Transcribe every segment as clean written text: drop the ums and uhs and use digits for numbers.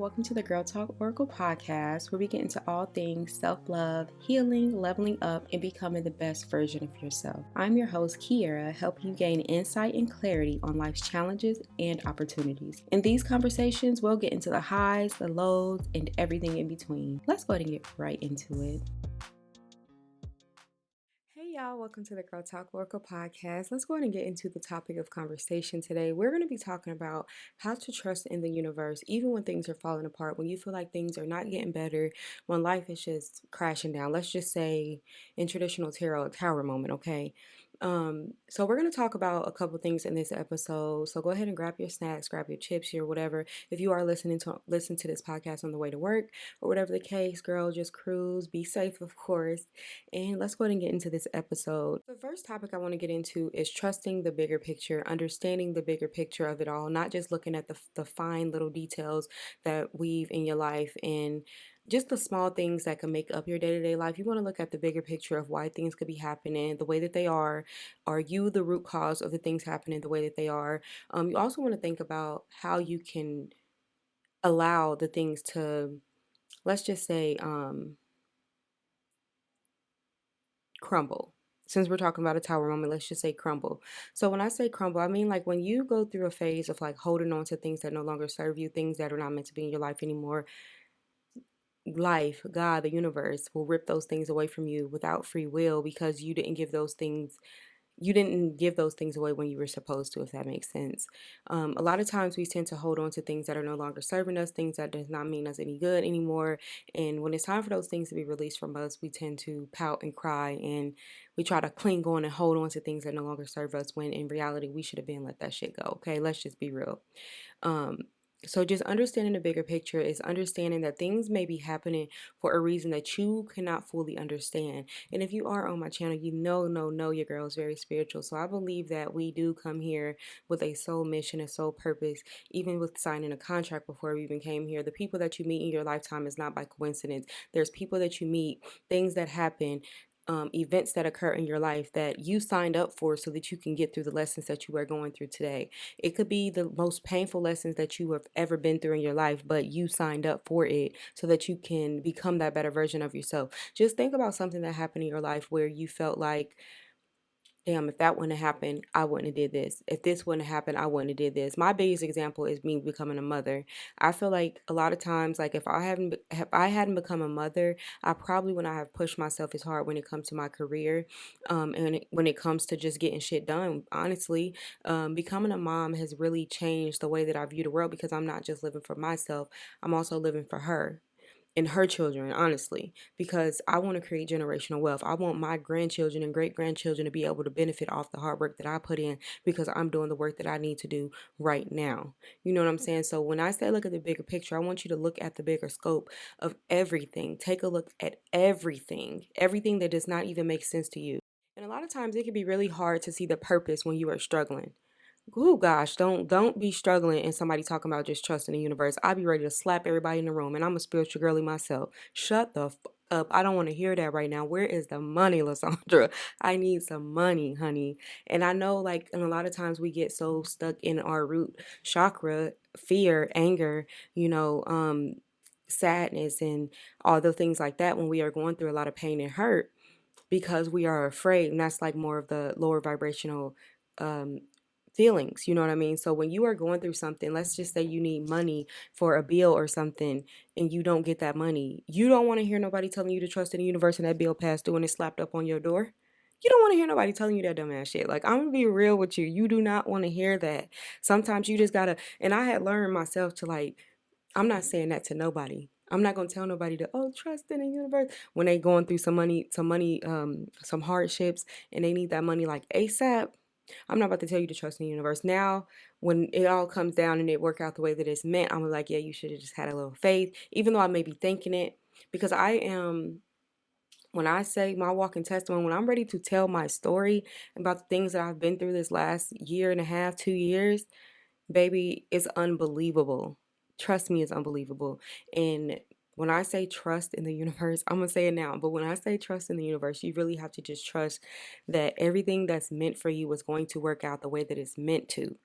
welcome to the Girl Talk Oracle podcast, where we get into all things self-love, healing, leveling up, and becoming the best version of yourself. I'm your host, Kiera, helping you gain insight and clarity on life's challenges and opportunities. In these conversations, we'll get into the highs, the lows, and everything in between. Let's go ahead and get right into it. Hey y'all, welcome to the Girl Talk Oracle podcast. Let's go ahead and get into the topic of conversation today. We're going to be talking about how to trust in the universe, even when things are falling apart, when you feel like things are not getting better, when life is just crashing down. Let's just say in traditional tarot, a tower moment, okay? So we're going to talk about a couple things in this episode. So go ahead and grab your snacks, grab your chips, your whatever. If you are listen to this podcast on the way to work or whatever the case, girl, just cruise, be safe, of course. And let's go ahead and get into this episode. The first topic I want to get into is trusting the bigger picture, understanding the bigger picture of it all, not just looking at the fine little details that weave in your life and just the small things that can make up your day-to-day life. You want to look at the bigger picture of why things could be happening the way that they are. Are you the root cause of the things happening the way that they are? You also want to think about how you can allow the things to, let's just say, crumble. Since we're talking about a tower moment, let's just say crumble. So when I say crumble, I mean like when you go through a phase of like holding on to things that no longer serve you, things that are not meant to be in your life anymore. Life, God, the universe will rip those things away from you without free will because you didn't give those things away when you were supposed to, if that makes sense. A lot of times we tend to hold on to things that are no longer serving us, things that does not mean us any good anymore. And when it's time for those things to be released from us, we tend to pout and cry and we try to cling on and hold on to things that no longer serve us when in reality we should have been let that shit go. Okay, let's just be real. Um, so just understanding the bigger picture is understanding that things may be happening for a reason that you cannot fully understand. And if you are on my channel, you know your girl is very spiritual. So I believe that we do come here with a soul mission, a soul purpose, even with signing a contract before we even came here. The people that you meet in your lifetime is not by coincidence. There's people that you meet, things that happen, events that occur in your life that you signed up for so that you can get through the lessons that you are going through today. It could be the most painful lessons that you have ever been through in your life, but you signed up for it so that you can become that better version of yourself. Just think about something that happened in your life where you felt like, damn, if that wouldn't have happened, I wouldn't have did this. If this wouldn't have happened, I wouldn't have did this. My biggest example is me becoming a mother. I feel like a lot of times, like if I hadn't become a mother, I probably would not have pushed myself as hard when it comes to my career, when it comes to just getting shit done. Honestly, becoming a mom has really changed the way that I view the world because I'm not just living for myself. I'm also living for her and her children, honestly, because I want to create generational wealth. I want my grandchildren and great grandchildren to be able to benefit off the hard work that I put in because I'm doing the work that I need to do right now. You know what I'm saying? So when I say look at the bigger picture, I want you to look at the bigger scope of everything. Take a look at everything that does not even make sense to you. And a lot of times it can be really hard to see the purpose when you are struggling. Oh gosh, don't be struggling and somebody talking about just trusting the universe. I'll be ready to slap everybody in the room, and I'm a spiritual girly myself. Shut the up. I don't want to hear that right now. Where is the money, Lysandra? I need some money, honey. And I know, like, and a lot of times we get so stuck in our root chakra, fear, anger, you know, sadness, and all the things like that when we are going through a lot of pain and hurt because we are afraid, and that's like more of the lower vibrational um feelings, you know what I mean? So when you are going through something, let's just say you need money for a bill or something and you don't get that money, you don't want to hear nobody telling you to trust in the universe and that bill passed through and it's slapped up on your door. You don't want to hear nobody telling you that dumbass shit. Like, I'm gonna be real with you. You do not want to hear that. Sometimes you just gotta, and I had learned myself to like, I'm not saying that to nobody. I'm not gonna tell nobody to trust in the universe when they going through some hardships and they need that money like ASAP. I'm not about to tell you to trust in the universe. Now, when it all comes down and it work out the way that it's meant, I'm like, yeah, you should have just had a little faith, even though I may be thinking it, because I am. When I say my walking testimony, when I'm ready to tell my story about the things that I've been through this last year and a half, 2 years, baby, it's unbelievable. Trust me, it's unbelievable. And when I say trust in the universe, I'm going to say it now, but when I say trust in the universe, you really have to just trust that everything that's meant for you is going to work out the way that it's meant to.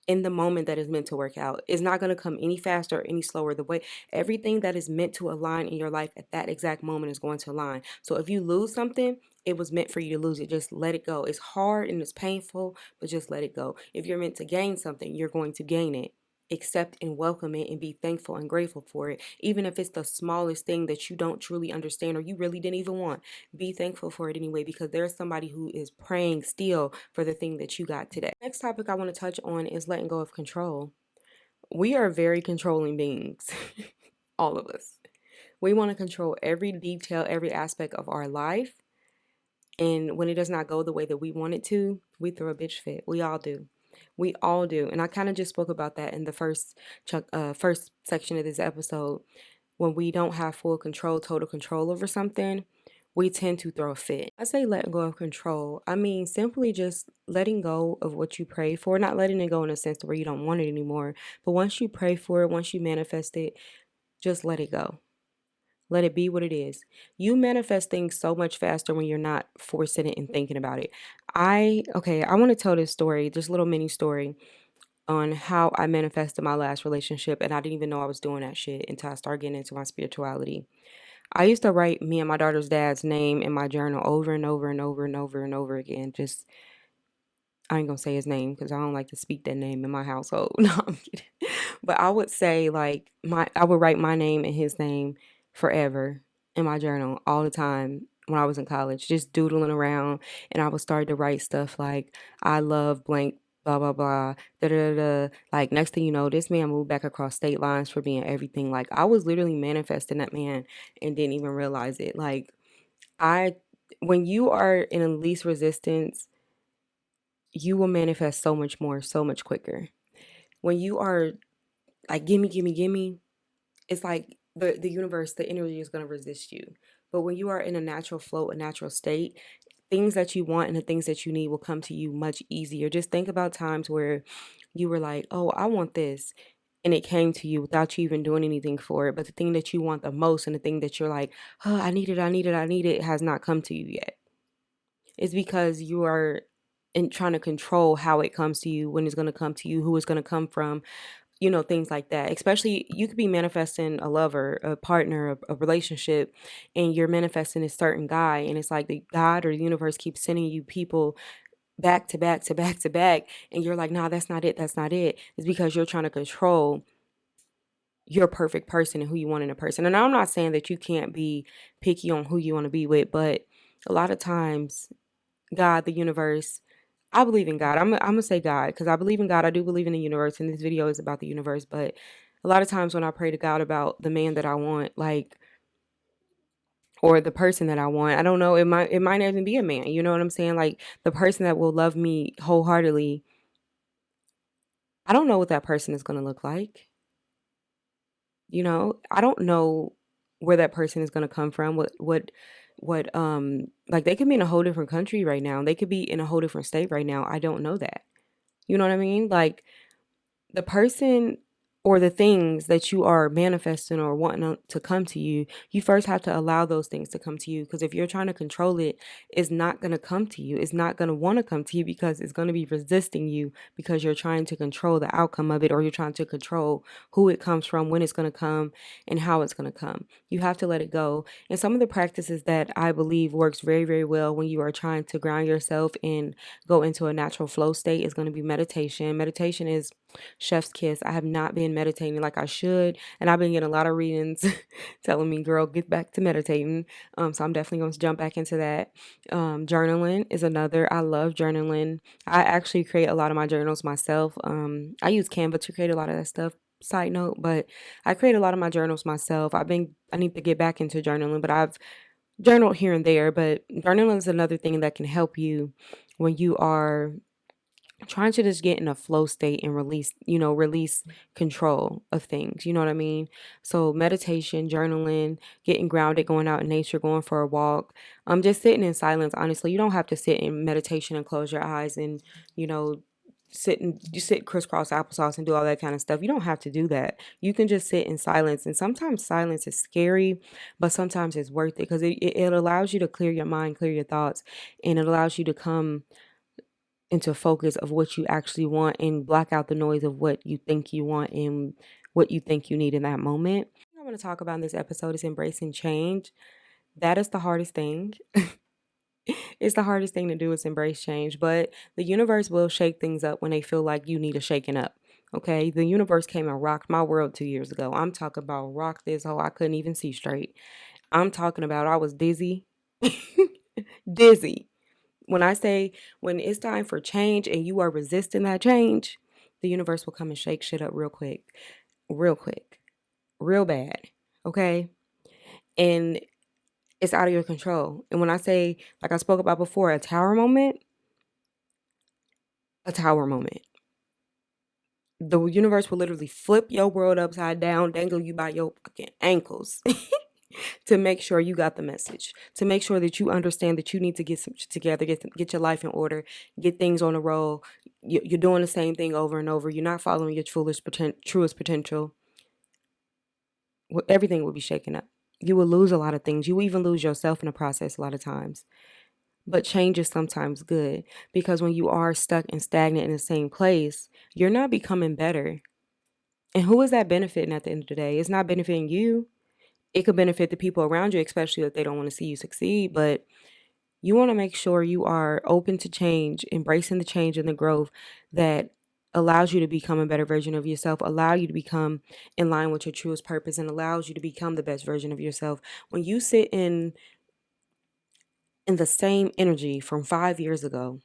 in the moment that is meant to work out. It's not going to come any faster or any slower. The way everything that is meant to align in your life at that exact moment is going to align. So if you lose something, it was meant for you to lose it. Just let it go. It's hard and it's painful, but just let it go. If you're meant to gain something, you're going to gain it. Accept and welcome it and be thankful and grateful for it. Even if it's the smallest thing that you don't truly understand or you really didn't even want, be thankful for it anyway, because there's somebody who is praying still for the thing that you got today. Next topic I want to touch on is letting go of control. We are very controlling beings, all of us. We want to control every detail, every aspect of our life. And when it does not go the way that we want it to, we throw a bitch fit. We all do. We all do. And I kind of just spoke about that in the first section of this episode. When we don't have full control, total control over something, we tend to throw a fit. I say letting go of control. I mean, simply just letting go of what you pray for, not letting it go in a sense where you don't want it anymore. But once you pray for it, once you manifest it, just let it go. Let it be what it is. You manifest things so much faster when you're not forcing it and thinking about it. I want to tell this story, this little mini story on how I manifested my last relationship, and I didn't even know I was doing that shit until I started getting into my spirituality. I used to write me and my daughter's dad's name in my journal over and over and over and over and over again. Just, I ain't gonna say his name because I don't like to speak that name in my household. No, I'm kidding. But I would say like I would write my name and his name forever in my journal all the time when I was in college, just doodling around, and I would start to write stuff like I love blank blah blah blah da da da. Like next thing you know, this man moved back across state lines for being everything. Like I was literally manifesting that man and didn't even realize it. Like I when you are in a least resistance, you will manifest so much more, so much quicker. When you are like, gimme, gimme, gimme, it's like the universe, the energy is going to resist you. But when you are in a natural flow, a natural state, things that you want and the things that you need will come to you much easier. Just think about times where you were like, oh, I want this. And it came to you without you even doing anything for it. But the thing that you want the most and the thing that you're like, oh, I need it, I need it, I need it, has not come to you yet. It's because you are trying to control how it comes to you, when it's going to come to you, who it's going to come from, things like that. Especially, you could be manifesting a lover, a partner, a relationship, and you're manifesting a certain guy, and it's like the God or the universe keeps sending you people back to back to back to back, and you're like, nah, that's not it, that's not it. It's because you're trying to control your perfect person and who you want in a person. And I'm not saying that you can't be picky on who you want to be with, but a lot of times, God, the universe, I believe in God. I'm gonna say God because I believe in God. I do believe in the universe, and this video is about the universe. But a lot of times when I pray to God about the man that I want, like, or the person that I want, I don't know. It might not even be a man. You know what I'm saying? Like the person that will love me wholeheartedly. I don't know what that person is gonna look like. I don't know where that person is gonna come from. What like they could be in a whole different country right now. They could be in a whole different state right now. I don't know that. You know what I mean? Like the person or the things that you are manifesting or wanting to come to you, you first have to allow those things to come to you. Because if you're trying to control it, it's not going to come to you. It's not going to want to come to you because it's going to be resisting you because you're trying to control the outcome of it, or you're trying to control who it comes from, when it's going to come, and how it's going to come. You have to let it go. And some of the practices that I believe works very, very well when you are trying to ground yourself and go into a natural flow state is going to be meditation. Meditation is chef's kiss. I have not been meditating like I should, and I've been getting a lot of readings telling me, girl, get back to meditating. So I'm definitely going to jump back into that. Journaling is another. I love journaling. I actually create a lot of my journals myself. I use Canva to create a lot of that stuff. Side note, but I create a lot of my journals myself. I need to get back into journaling, but I've journaled here and there. But journaling is another thing that can help you when you are trying to just get in a flow state and release control of things. You know what I mean? So meditation, journaling, getting grounded, going out in nature, going for a walk, just sitting in silence. Honestly, you don't have to sit in meditation and close your eyes and, you know, you sit crisscross applesauce and do all that kind of stuff. You don't have to do that. You can just sit in silence. And sometimes silence is scary, but sometimes it's worth it because it allows you to clear your mind, clear your thoughts, and it allows you to come into focus of what you actually want and block out the noise of what you think you want and what you think you need in that moment. What I want to talk about in this episode is embracing change. That is the hardest thing. It's the hardest thing to do is embrace change, but the universe will shake things up when they feel like you need a shaking up. Okay, the universe came and rocked my world 2 years ago. I'm talking about rock this hoe. I couldn't even see straight. I'm talking about I was dizzy. Dizzy. When I say when it's time for change and you are resisting that change, the universe will come and shake shit up real quick, real bad. Okay. And it's out of your control. And when I say, like I spoke about before, a tower moment, a tower moment. The universe will literally flip your world upside down, dangle you by your fucking ankles to make sure you got the message, to make sure that you understand that you need to get some shit together, get your life in order, get things on the roll. You're doing the same thing over and over. You're not following your truest potential. Everything will be shaken up. You will lose a lot of things. You will even lose yourself in the process a lot of times. But change is sometimes good because when you are stuck and stagnant in the same place, you're not becoming better. And who is that benefiting at the end of the day? It's not benefiting you. It could benefit the people around you, especially if they don't want to see you succeed. But you want to make sure you are open to change, embracing the change and the growth that allows you to become a better version of yourself, allow you to become in line with your truest purpose, and allows you to become the best version of yourself. When you sit in the same energy from 5 years ago,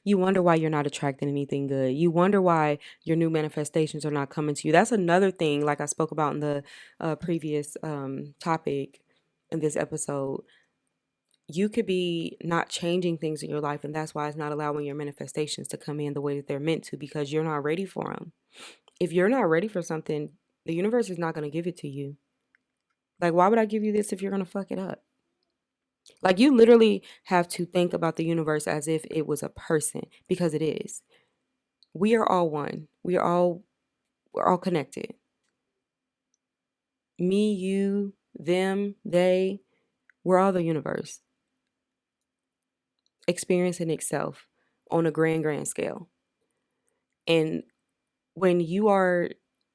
you wonder why you're not attracting anything good. You wonder why your new manifestations are not coming to you. That's another thing, like I spoke about in the previous topic in this episode. You could be not changing things in your life, and that's why it's not allowing your manifestations to come in the way that they're meant to because you're not ready for them. If you're not ready for something, the universe is not going to give it to you. Like, why would I give you this if you're going to fuck it up? Like, you literally have to think about the universe as if it was a person because it is. We are all one. We're all connected. Me, you, them, they, we're all the universe experiencing itself on a grand scale. And when you are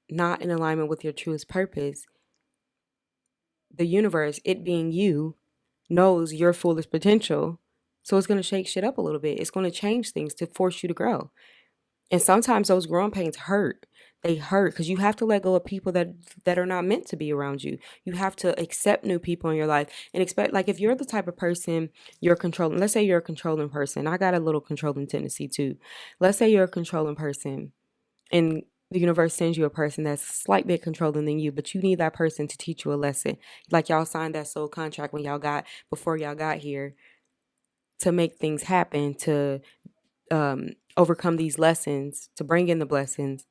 not in alignment with your truest purpose, the universe, it being you, knows your fullest potential. So it's going to shake shit up a little bit. It's going to change things to force you to grow. And sometimes those growing pains hurt. They hurt because you have to let go of people that are not meant to be around you. You have to accept new people in your life and expect, like, if you're the type of person you're controlling, let's say you're a controlling person. I got a little controlling tendency too. Let's say you're a controlling person and the universe sends you a person that's a slight bit controlling than you, but you need that person to teach you a lesson. Like y'all signed that soul contract before y'all got here to make things happen, to overcome these lessons, to bring in the blessings.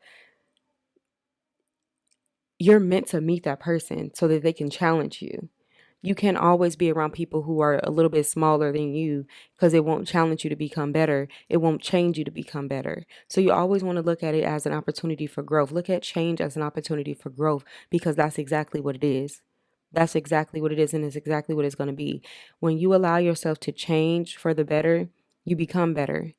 You're meant to meet that person so that they can challenge you. You can't always be around people who are a little bit smaller than you because it won't challenge you to become better. It won't change you to become better. So you always want to look at it as an opportunity for growth. Look at change as an opportunity for growth because that's exactly what it is. That's exactly what it is, and it's exactly what it's going to be. When you allow yourself to change for the better, you become better.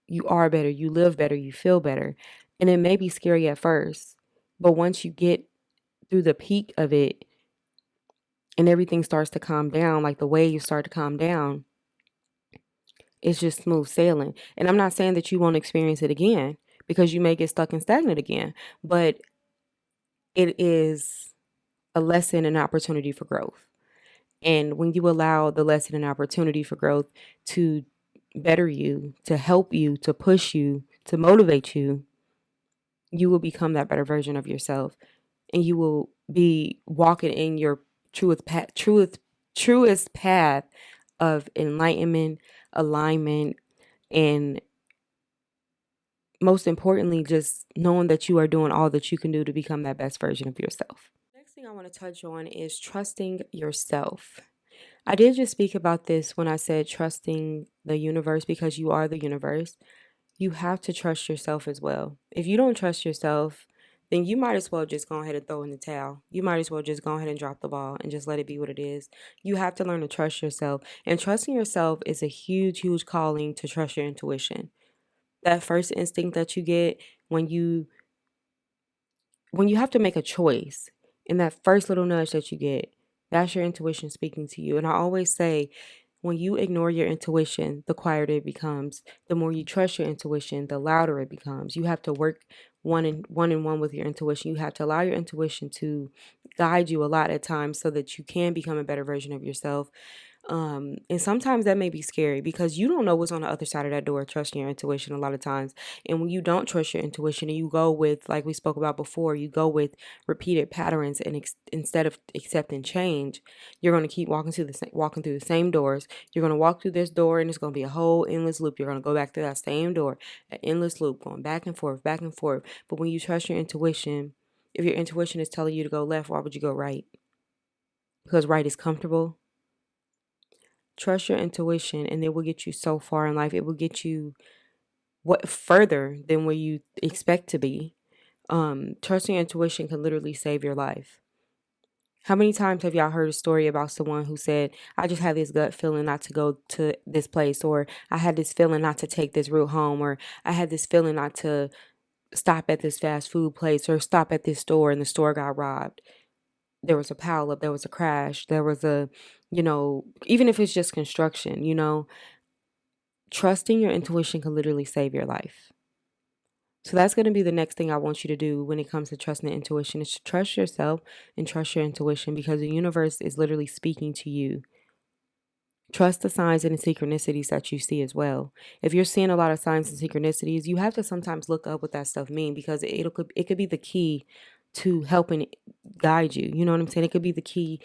You are better. You live better. You feel better. And it may be scary at first, but once you get through the peak of it, and everything starts to calm down, like the waves start to calm down, it's just smooth sailing. And I'm not saying that you won't experience it again because you may get stuck and stagnant again, but it is a lesson and opportunity for growth. And when you allow the lesson and opportunity for growth to better you, to help you, to push you, to motivate you, you will become that better version of yourself and you will be walking in your truest path of enlightenment, alignment, and most importantly, just knowing that you are doing all that you can do to become that best version of yourself. Next thing I want to touch on is trusting yourself. I did just speak about this when I said trusting the universe because you are the universe. You have to trust yourself as well. If you don't trust yourself, then you might as well just go ahead and throw in the towel. You might as well just go ahead and drop the ball and just let it be what it is. You have to learn to trust yourself. And trusting yourself is a huge, huge calling to trust your intuition. That first instinct that you get when you have to make a choice, and that first little nudge that you get, that's your intuition speaking to you. And I always say, when you ignore your intuition, the quieter it becomes. The more you trust your intuition, the louder it becomes. You have to work one with your intuition. You have to allow your intuition to guide you a lot at times so that you can become a better version of yourself. And sometimes that may be scary because you don't know what's on the other side of that door, trusting your intuition a lot of times. And when you don't trust your intuition and you go with, like we spoke about before, you go with repeated patterns and instead of accepting change, you're going to keep walking through the same doors. You're going to walk through this door and it's going to be a whole endless loop. You're going to go back through that same door, an endless loop, going back and forth, back and forth. But when you trust your intuition, if your intuition is telling you to go left, why would you go right? Because right is comfortable. Trust your intuition and it will get you so far in life. It will get you further than where you expect to be. Trusting your intuition can literally save your life. How many times have y'all heard a story about someone who said, I just had this gut feeling not to go to this place, or I had this feeling not to take this route home, or I had this feeling not to stop at this fast food place or stop at this store and the store got robbed. There was a pileup, there was a crash, there was even if it's just construction, trusting your intuition can literally save your life. So that's going to be the next thing I want you to do when it comes to trusting the intuition, is to trust yourself and trust your intuition, because the universe is literally speaking to you. Trust the signs and the synchronicities that you see as well. If you're seeing a lot of signs and synchronicities, you have to sometimes look up what that stuff means, because it could be the key to helping guide you. You know what I'm saying? It could be the key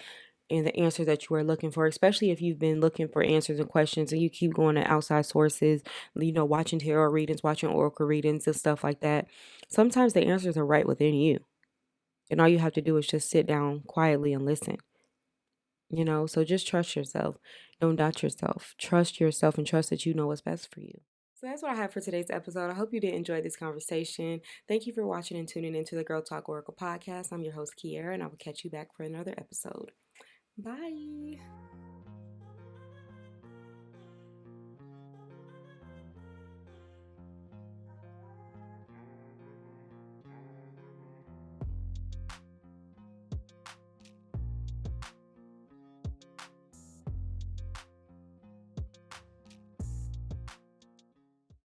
and the answer that you are looking for, especially if you've been looking for answers and questions and you keep going to outside sources, watching tarot readings, watching oracle readings and stuff like that. Sometimes the answers are right within you. And all you have to do is just sit down quietly and listen. So just trust yourself. Don't doubt yourself. Trust yourself and trust that you know what's best for you. So that's what I have for today's episode. I hope you did enjoy this conversation. Thank you for watching and tuning into the Girl Talk Oracle podcast. I'm your host, Kiera, and I will catch you back for another episode. Bye.